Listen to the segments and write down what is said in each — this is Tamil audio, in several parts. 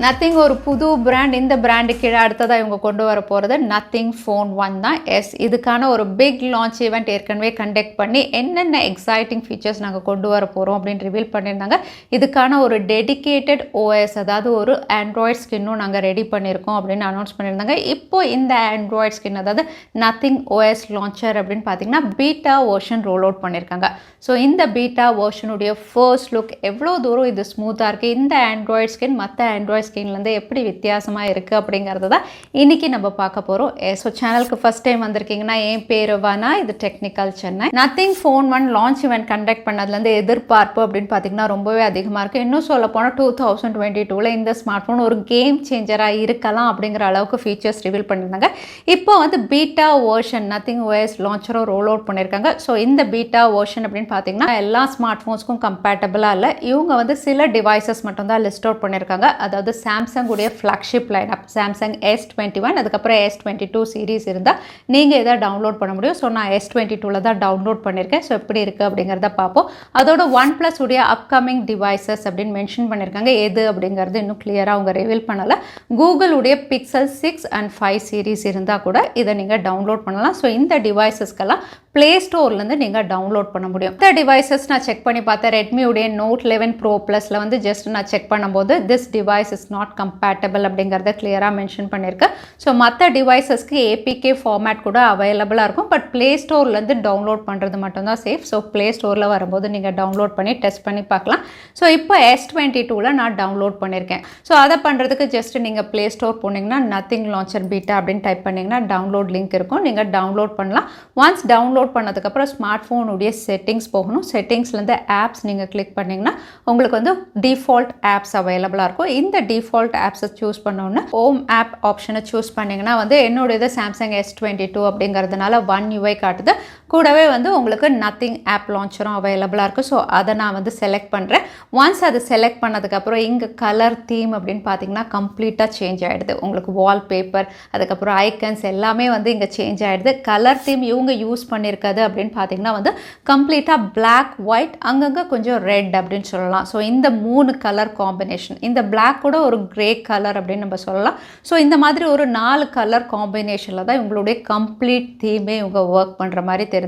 நத்திங் ஒரு புது பிராண்ட். இந்த பிராண்டு கீழே அடுத்ததாக இவங்க கொண்டு வர போகிறது நத்திங் ஃபோன் 1 தான். இதுக்கான ஒரு பிக் லான்ச் ஈவெண்ட் ஏற்கனவே கண்டக்ட் பண்ணி என்னென்ன எக்ஸைட்டிங் ஃபீச்சர்ஸ் நாங்கள் கொண்டு வர போகிறோம் அப்படின்னு ரிவீல் பண்ணியிருந்தாங்க. இதுக்கான ஒரு டெடிக்கேட்டட் ஓஎஸ், அதாவது ஒரு ஆண்ட்ராய்ட் ஸ்கின்னும் நாங்கள் ரெடி பண்ணியிருக்கோம் அப்படின்னு அனௌன்ஸ் பண்ணியிருந்தாங்க. இப்போ இந்த ஆண்ட்ராய்ட் ஸ்கின், அதாவது நத்திங் ஓஎஸ் லான்ச்சர் அப்படின்னு பார்த்தீங்கன்னா பீட்டா வெர்ஷன் ரோல் அவுட் பண்ணியிருக்காங்க. ஸோ இந்த பீட்டா வெர்ஷனுடைய ஃபர்ஸ்ட் லுக் எவ்வளோ தூரம் இது ஸ்மூத்தாக இருக்குது, இந்த ஆண்ட்ராய்ட் ஸ்கின் மற்ற ஆண்ட்ராய்ட் ஸ்கின்லேருந்து எப்படி வித்தியாசமாக இருக்குது அப்படிங்கிறது தான் இன்றைக்கி நம்ம பார்க்க போகிறோம். ஸோ சேனலுக்கு ஃபஸ்ட் டைம் வந்திருக்கீங்கன்னா என் பேர் வானா, இது technical Chennai. Nothing phone 1 launch event conduct பண்ணதுலேருந்து எதிர்பார்ப்பு அப்படின்னு பார்த்தீங்கன்னா ரொம்பவே அதிகமாக இருக்குது. இன்னும் சொல்ல போனால் 2022 இந்த ஸ்மார்ட் ஃபோன் ஒரு கேம் சேஞ்சராக இருக்கலாம் அப்படிங்கிற அளவுக்கு ஃபீச்சர்ஸ் ரிவீல் பண்ணியிருந்தாங்க. இப்போ வந்து பீட்டா வெர்ஷன் நத்திங் ஓஎஸ் லான்ச்சரும் ரோல் அவுட் பண்ணியிருக்காங்க. ஸோ இந்த பீட்டா வெர்ஷன் அப்படின்னு பார்த்தீங்கன்னா எல்லா ஸ்மார்ட் ஃபோன்ஸ்க்கும் கம்பேட்டபிளாக இல்லை. இவங்க வந்து சில டிவைசஸ் மட்டும் தான் லிஸ்ட் அவுட் பண்ணியிருக்காங்க. அதாவது சாம்சங் உடைய ஃப்ளாக்ஷிப் லைனப் சாம்சங் S21, அதுக்கப்புறம் S22 சீரீஸ் இருந்தால் நீங்கள் எதை டவுன்லோட் பண்ண முடியும். ஸோ நான் S22ல் தான் டவுன்லோட் பண்ணியிருக்கேன். ஸோ எப்படி இருக்குது அப்படிங்கிறத பார்ப்போம். அதோட OnePlus உடைய அப்கமிங் டிவைசஸ் அப்படின்னு மென்ஷன் பண்ணியிருக்காங்க. எது அப்படிங்கிறது இன்னும் கிளியராக அவங்க ரிவீல் பண்ணலை. கூகுள் உடைய Pixel 6 and 5 சீரீஸ் இருந்தால் கூட இதை நீங்கள் டவுன்லோட் பண்ணலாம். ஸோ இந்த டிவைசஸ்க்கெல்லாம் ப்ளே ஸ்டோர்லேருந்து நீங்கள் டவுன்லோட் பண்ண முடியும். இந்த டிவைசஸ் நான் செக் பண்ணி பார்த்தேன். ரெட்மி உடைய Note 11 Pro Plusல வந்து ஜஸ்ட் நான் செக் பண்ணும்போது this device is not compatible அப்படிங்கிறத கிளியராக மென்ஷன் பண்ணியிருக்கேன். ஸோ மற்ற டிவைசஸ்க்கு ஏபிகே ஃபார்மேட் கூட அவைலபிளாக இருக்கும். பட் ப்ளே ஸ்டோர்லேருந்து டவுன்லோட் பண்ணுறது மட்டும்தான் சேஃப். ஸோ ப்ளே ஸ்டோரில் வரும்போது நீங்கள் டவுன்லோட் பண்ணி டெஸ்ட் பண்ணி பார்க்கலாம். ஸோ இப்போ S22ல் நான் டவுன்லோட் பண்ணியிருக்கேன். ஸோ அதை பண்ணுறதுக்கு ஜஸ்ட் நீங்கள் ப்ளே ஸ்டோர் போனீங்கன்னா நத்திங் லான்ச்சர் பீட்டா அப்படின்னு டைப் பண்ணிங்கன்னா டவுன்லோட் லிங்க் இருக்கும். நீங்கள் டவுன்லோட் பண்ணலாம். ஒன்ஸ் டவுன்லோட் பண்ணதுக்கப்புறம் ஸ்மார்ட் ஃபோனுடைய செட்டிங்ஸ் போகணும். செட்டிங்ஸ்லேருந்து ஆப்ஸ் நீங்கள் கிளிக் பண்ணிங்கன்னா உங்களுக்கு வந்து டிஃபால்ட் ஆப்ஸ் அவைலபிளாக இருக்கும். இந்த டிஃபால்ட் ஆப்ஸை சூஸ் பண்ணோன்னு ஹோம் ஆப் ஆப்ஷனை சூஸ் பண்ணிங்கன்னா வந்து என்னுடையது சாம்சங் S22 அப்படிங்கிறதுனால 1 UI காட்டுது. கூடவே வந்து உங்களுக்கு நத்திங் ஆப் லான்ச்சரும் அவைலபிளாக இருக்குது. ஸோ அதை நான் வந்து செலக்ட் பண்ணுறேன். ஒன்ஸ் அதை செலக்ட் பண்ணதுக்கப்புறம் இங்கே கலர் தீம் அப்படின்னு பார்த்தீங்கன்னா கம்ப்ளீட்டாக சேஞ்ச் ஆகிடுது. உங்களுக்கு வால்பேப்பர், அதுக்கப்புறம் ஐக்கன்ஸ் எல்லாமே வந்து இங்கே சேஞ்ச் ஆகிடுது. கலர் தீம் இவங்க யூஸ் பண்ணியிருக்காது அப்படின்னு பார்த்தீங்கன்னா வந்து கம்ப்ளீட்டாக பிளாக், ஒயிட், அங்கங்கே கொஞ்சம் ரெட் அப்படின்னு சொல்லலாம். ஸோ இந்த 3 கலர் காம்பினேஷன், இந்த பிளாக் கூட ஒரு கிரே கலர் அப்படின்னு நம்ம சொல்லலாம். ஸோ இந்த மாதிரி ஒரு 4 கலர் காம்பினேஷனில் தான் இவங்களுடைய கம்ப்ளீட் தீமே இவங்க ஒர்க் பண்ணுற மாதிரி தெரியுது.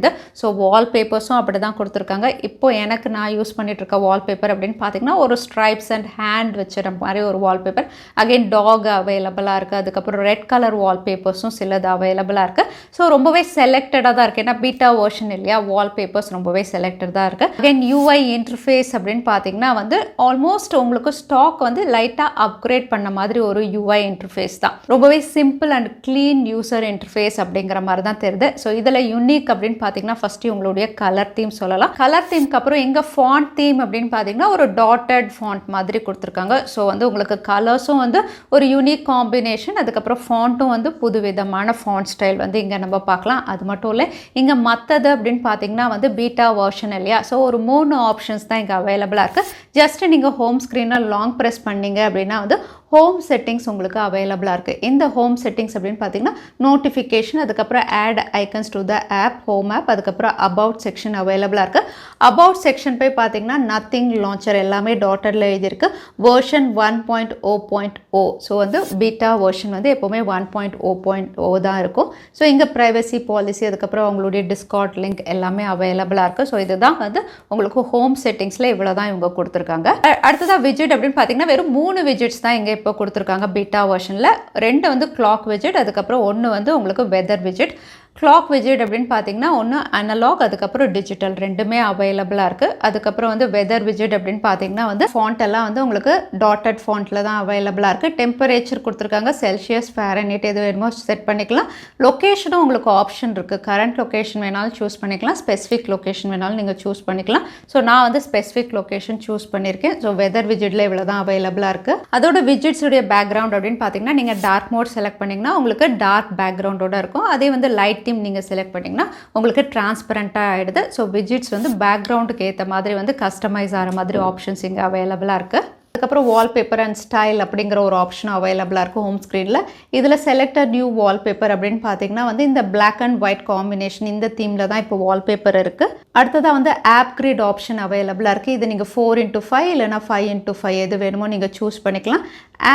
ஸோ வால்பேப்பர்ஸும் அப்படி தான் கொடுத்துருக்காங்க. இப்போ எனக்கு நான் யூஸ் பண்ணிட்டு இருக்க வால்பேப்பர் அப்படின்னு பார்த்தீங்கன்னா ஒரு ஸ்ட்ரைப்ஸ் அண்ட் ஹேண்ட் வச்சுற மாதிரி ஒரு வால்பேப்பர். அகைன் டாக் அவைலபிளாக இருக்குது. அதுக்கப்புறம் ரெட் கலர் வால்பேப்பர்ஸும் சிலது அவைலபிளாக இருக்குது. ஸோ ரொம்பவே செலக்டடாக தான் இருக்குது. ஏன்னா பீட்டா வெர்ஷன் இல்லையா, வால்பேப்பர்ஸ் ரொம்பவே செலக்டட் தான் இருக்குது. அகைன் UI இன்டர்ஃபேஸ் அப்படின்னு பார்த்தீங்கன்னா வந்து ஆல்மோஸ்ட் உங்களுக்கு ஸ்டாக் வந்து லைட்டாக அப்கிரேட் பண்ண மாதிரி ஒரு UI இன்டர்ஃபேஸ் தான். ரொம்பவே simple and clean user interface அப்படிங்கிற மாதிரி தான் தெரியுது. ஸோ இதில் யூனிக் அப்படின்னு பார்த்தீங்கன்னா ஃபஸ்ட்டு உங்களுடைய கலர் தீம் சொல்லலாம். கலர் தீம்க்கு அப்புறம் எங்கள் ஃபாண்ட் தீம் அப்படின்னு பார்த்தீங்கன்னா ஒரு டாட்டட் ஃபாண்ட் மாதிரி கொடுத்துருக்காங்க. ஸோ வந்து உங்களுக்கு கலர்ஸும் வந்து ஒரு யூனிக் காம்பினேஷன், அதுக்கப்புறம் ஃபாண்ட்டும் வந்து புது விதமான ஃபாண்ட் ஸ்டைல் வந்து இங்கே நம்ம பார்க்கலாம். அது மட்டும் இல்லை, இங்கே மற்றது அப்படின்னு பார்த்தீங்கன்னா வந்து பீட்டா வெர்ஷன் இல்லையா. ஸோ ஒரு 3 ஆப்ஷன்ஸ் தான் இங்கே அவைலபிளாக இருக்குது. ஜஸ்ட் நீங்கள் ஹோம் ஸ்க்ரீனில் லாங் ப்ரெஸ் பண்ணீங்க அப்படின்னா வந்து ஹோம் செட்டிங்ஸ் உங்களுக்கு அவைலபிளாக இருக்குது. இந்த ஹோம் செட்டிங்ஸ் அப்படின்னு பார்த்தீங்கன்னா நோட்டிஃபிகேஷன், அதுக்கப்புறம் add icons to the app, home app, அதுக்கப்புறம் அபவுட் செக்ஷன் அவைலபிளாக இருக்குது. அபவுட் செக்ஷன் போய் பார்த்தீங்கன்னா நத்திங் லான்ச்சர் எல்லாமே டாட்டரில் எழுதியிருக்கு. வெர்ஷன் 1.0.0. ஸோ வந்து பீட்டா வெர்ஷன் வந்து எப்போவுமே 1.0.0 தான் இருக்கும். ஸோ இங்கே ப்ரைவசி பாலிசி, அதுக்கப்புறம் அவங்களுடைய டிஸ்கார்ட் லிங்க் எல்லாமே அவைலபிளாக இருக்குது. ஸோ இதுதான் வந்து உங்களுக்கு ஹோம் செட்டிங்ஸில் இவ்வளோ தான் இவங்க கொடுத்துருக்காங்க. அடுத்ததாக விஜெட் அப்படின்னு பார்த்தீங்கன்னா வெறும் 3 விஜெட்ஸ் தான் இங்கே இப்போ கொடுத்துருக்காங்க பீட்டா வெர்ஷனில். 2 வந்து கிளாக் விஜெட், அதுக்கப்புறம் 1 வந்து உங்களுக்கு வெதர் விஜெட். கிளாக் விஜெட் அப்படின்னு பார்த்தீங்கன்னா ஒன்று அனலாக், அதுக்கப்புறம் டிஜிட்டல் ரெண்டுமே அவைலபிளாக இருக்குது. அதுக்கப்புறம் வந்து வெதர் விஜெட் அப்படின்னு பார்த்தீங்கன்னா வந்து ஃபாண்ட் எல்லாம் வந்து உங்களுக்கு டாட்டட் ஃபாண்ட்டில் தான் அவைலபிளாக இருக்குது. டெம்பரேச்சர் கொடுத்துருக்காங்க, செல்சியஸ், ஃபாரன்ஹீட் எது வேணுமோ செட் பண்ணிக்கலாம். லொக்கேஷனும் உங்களுக்கு ஆப்ஷன் இருக்குது. கரண்ட் லொக்கேஷன் வேணாலும் சூஸ் பண்ணிக்கலாம், ஸ்பெசிஃபிக் லொக்கேஷன் வேணாலும் நீங்கள் சூஸ் பண்ணிக்கலாம். ஸோ நான் வந்து ஸ்பெசிஃபிக் லொக்கேஷன் சூஸ் பண்ணியிருக்கேன். ஸோ வெதர் விஜெட்டில் இவ்வளோ தான் அவைலபிளாக இருக்குது. அதோட விஜெட்ஸுடைய பேக்ரவுண்ட் அப்படின்னு பார்த்தீங்கன்னா நீங்கள் டார்க் மோட் செலக்ட் பண்ணிங்கன்னா உங்களுக்கு டார்க் பேக்ரவுண்டோட இருக்கும். அதே வந்து லைட் தீம் நீங்கள் செலக்ட் பண்ணிங்கன்னா உங்களுக்கு டிரான்ஸ்பரண்ட்டாக ஆகிடுது. ஸோ விஜெட்ஸ் வந்து பேக்ரவுண்டுக்கு ஏற்ற மாதிரி வந்து கஸ்டமைஸ் ஆகிற மாதிரி ஆப்ஷன்ஸ் இங்கே அவைலபிளாக இருக்குது. அதுக்கப்புறம் வால்பேப்பர் அண்ட் ஸ்டைல் அப்படிங்கிற ஒரு ஆப்ஷன் அவைலபிளாக இருக்கும் ஹோம் ஸ்க்ரீனில். இதில் செலக்டட் நியூ வால்பேப்பர் அப்படின்னு பார்த்தீங்கன்னா வந்து இந்த பிளாக் அண்ட் ஒயிட் காம்பினேஷன் இந்த தீமில் தான் இப்போ வால்பேப்பர் இருக்குது. அடுத்ததாக வந்து ஆப் கிரிட் ஆப்ஷன் அவைலபிளாக இருக்குது. இது நீங்கள் 4x5 இல்லைனா 5x5 எது வேணுமோ நீங்கள் சூஸ் பண்ணிக்கலாம்.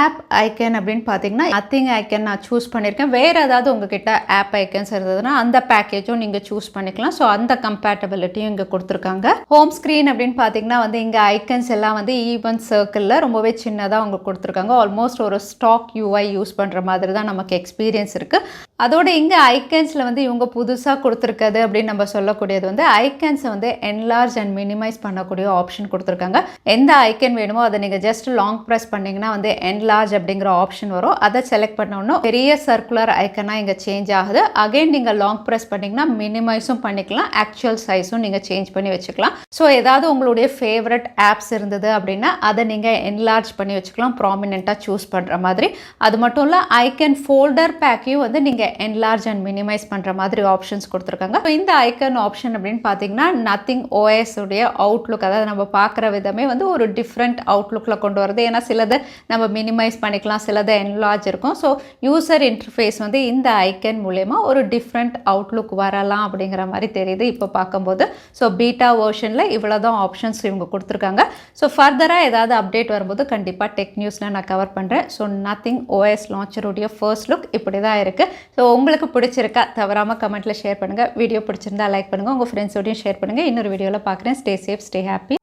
ஆப் ஐக்கன் அப்படின்னு பார்த்தீங்கன்னா நத்திங் ஐக்கன் நான் சூஸ் பண்ணியிருக்கேன். வேறு ஏதாவது உங்ககிட்ட ஆப் ஐக்கன்ஸ் இருந்ததுன்னா அந்த பேக்கேஜும் நீங்கள் சூஸ் பண்ணிக்கலாம். ஸோ அந்த கம்பேட்டபிலிட்டியும் இங்கே கொடுத்துருக்காங்க. ஹோம் ஸ்க்ரீன் அப்படின்னு பார்த்தீங்கன்னா வந்து இங்கே ஐக்கன்ஸ் எல்லாம் வந்து ஈவன் சர்க்கிளில் ரொம்பவே சின்னதாக அவங்க கொடுத்துருக்காங்க. ஆல்மோஸ்ட் ஒரு ஸ்டாக் யூஐ யூஸ் பண்ணுற மாதிரி தான் நமக்கு எக்ஸ்பீரியன்ஸ் இருக்குது. அதோட இங்கே ஐக்கன்ஸில் வந்து இவங்க புதுசாக கொடுத்துருக்குது அப்படின்னு நம்ம சொல்லக்கூடியது வந்து ஐக்கன்ஸை வந்து என்லார்ஜ் அண்ட் மினிமைஸ் பண்ணக்கூடிய ஆப்ஷன் கொடுத்துருக்காங்க. எந்த ஐக்கன் வேணுமோ அதை நீங்கள் ஜஸ்ட் லாங் ப்ரெஸ் பண்ணிங்கன்னா வந்து என்லார்ஜ் அப்படிங்கிற ஆப்ஷன் வரும். அதை செலக்ட் பண்ணோன்னா பெரிய சர்க்குலர் ஐக்கனாக இங்கே சேஞ்ச் ஆகுது. அகைன் நீங்கள் லாங் ப்ரெஸ் பண்ணிங்கன்னா மினிமைஸும் பண்ணிக்கலாம், ஆக்சுவல் சைஸும் நீங்கள் சேஞ்ச் பண்ணி வச்சுக்கலாம். ஸோ ஏதாவது உங்களுடைய ஃபேவரட் ஆப்ஸ் இருந்தது அப்படின்னா அதை நீங்கள் என்லார்ஜ் பண்ணி வச்சுக்கலாம், ப்ராமினெண்ட்டாக சூஸ் பண்ணுற மாதிரி. அது மட்டும் இல்லை ஐக்கன் ஃபோல்டர் பேக்கையும் வந்து நீங்கள் என்லார்ஜ் அண்ட் மினிமைஸ் பண்ணுற மாதிரி ஆப்ஷன்ஸ் கொடுத்துருக்காங்க. ஸோ இந்த ஐக்கன் ஆப்ஷன் அப்படின்னு பார்த்தீங்கன்னா நத்திங் ஓஎஸ் உடைய அவுட்லுக், அதாவது நம்ம பார்க்குற விதமே வந்து ஒரு டிஃப்ரெண்ட் அவுட்லுக்கில் கொண்டு வருது. ஏன்னா சிலதை நம்ம மினிமைஸ் பண்ணிக்கலாம், சிலதை என்லார்ஜ் இருக்கும். ஸோ யூசர் இன்டர்ஃபேஸ் வந்து இந்த ஐக்கன் மூலமா ஒரு டிஃப்ரெண்ட் அவுட்லுக் வரலாம் அப்படிங்கிற மாதிரி தெரியுது இப்போ பார்க்கும்போது. ஸோ பீட்டா வெர்ஷனில் இவ்வளோ தான் ஆப்ஷன்ஸ் இவங்க கொடுத்துருக்காங்க. ஸோ ஃபர்தராக ஏதாவது அப்டேட் வரும்போது கண்டிப்பாக டெக் நியூஸில் நான் கவர் பண்ணுறேன். ஸோ நத்திங் ஓஎஸ் லான்ச்சருடைய ஃபர்ஸ்ட் லுக் இப்படி தான் இருக்குது. ஸோ உங்களுக்கு பிடிச்சிருக்கா தவறாமல் கமெண்ட்டில் ஷேர் பண்ணுங்கள். வீடியோ பிடிச்சிருந்தா லைக் பண்ணுங்கள், உங்கள் ஃப்ரெண்ட்ஸோடையும் ஷேர் பண்ணுங்கள். இன்னொரு வீடியோவில் பார்க்குறேன். Stay safe, stay happy.